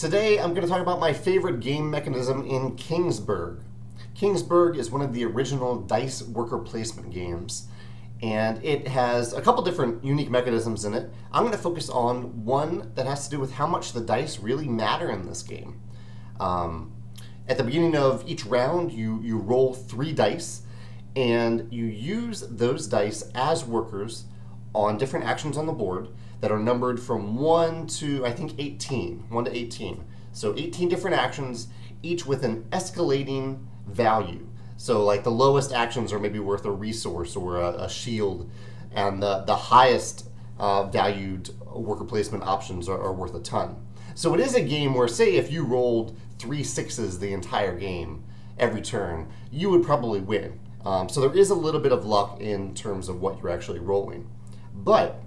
Today I'm going to talk about my favorite game mechanism in Kingsburg. Kingsburg is one of the original dice worker placement games, and it has a couple different unique mechanisms in it. I'm going to focus on one that has to do with how much the dice really matter in this game. At the beginning of each round, you roll 3 dice, and you use those dice as workers on different actions on the board that are numbered from 1 to, I think, 18. 1 to 18. So 18 different actions, each with an escalating value. So like the lowest actions are maybe worth a resource or a shield, and the highest valued worker placement options are worth a ton. So it is a game where, say, if you rolled 3 6s the entire game, every turn, you would probably win. So there is a little bit of luck in terms of what you're actually rolling. But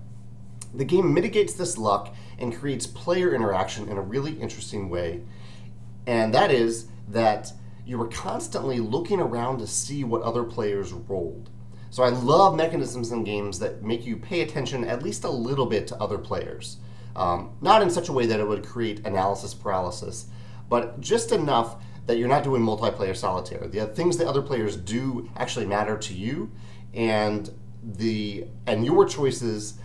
the game mitigates this luck and creates player interaction in a really interesting way. And that is that you are constantly looking around to see what other players rolled. So I love mechanisms in games that make you pay attention at least a little bit to other players. Not in such a way that it would create analysis paralysis, but just enough that you're not doing multiplayer solitaire. The things that other players do actually matter to you, and your choices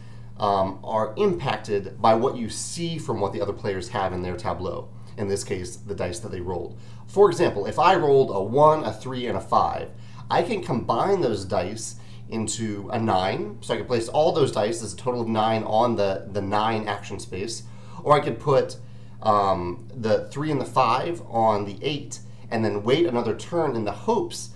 are impacted by what you see from what the other players have in their tableau. In this case, the dice that they rolled. For example, if I rolled a 1, a 3, and a 5, I can combine those dice into a 9. So I can place all those dice as a total of 9 on the 9 action space. Or I could put the 3 and the 5 on the 8 and then wait another turn in the hopes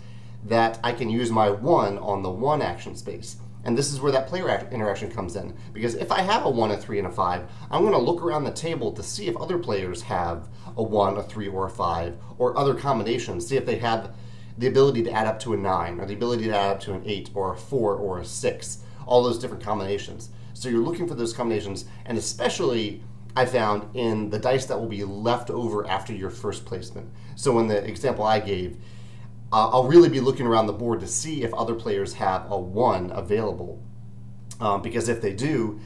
that I can use my 1 on the 1 action space. And this is where that player interaction comes in. Because if I have a 1, a 3, and a 5, I'm going to look around the table to see if other players have a 1, a 3, or a 5, or other combinations. See if they have the ability to add up to a 9, or the ability to add up to an 8, or a 4, or a 6. All those different combinations. So you're looking for those combinations, and especially I found in the dice that will be left over after your first placement. So in the example I gave, I'll really be looking around the board to see if other players have a 1 available. Because if they do,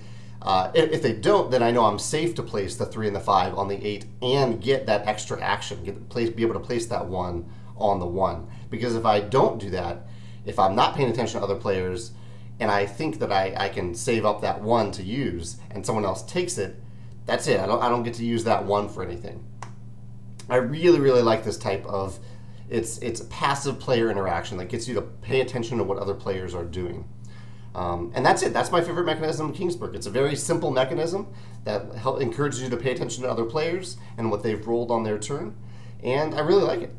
if they don't, then I know I'm safe to place the 3 and the 5 on the 8 and get that extra action, be able to place that 1 on the 1. Because if I don't do that, if I'm not paying attention to other players, and I think that I can save up that 1 to use, and someone else takes it, that's it. I don't get to use that 1 for anything. I really, really like this type of it's a passive player interaction that gets you to pay attention to what other players are doing. And that's it. That's my favorite mechanism in Kingsburg. It's a very simple mechanism that encourages you to pay attention to other players and what they've rolled on their turn. And I really like it.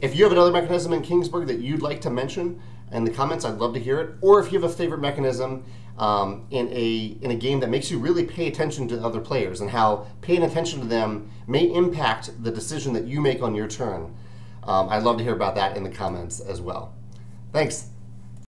If you have another mechanism in Kingsburg that you'd like to mention in the comments, I'd love to hear it. Or if you have a favorite mechanism in a game that makes you really pay attention to other players and how paying attention to them may impact the decision that you make on your turn. I'd love to hear about that in the comments as well. Thanks.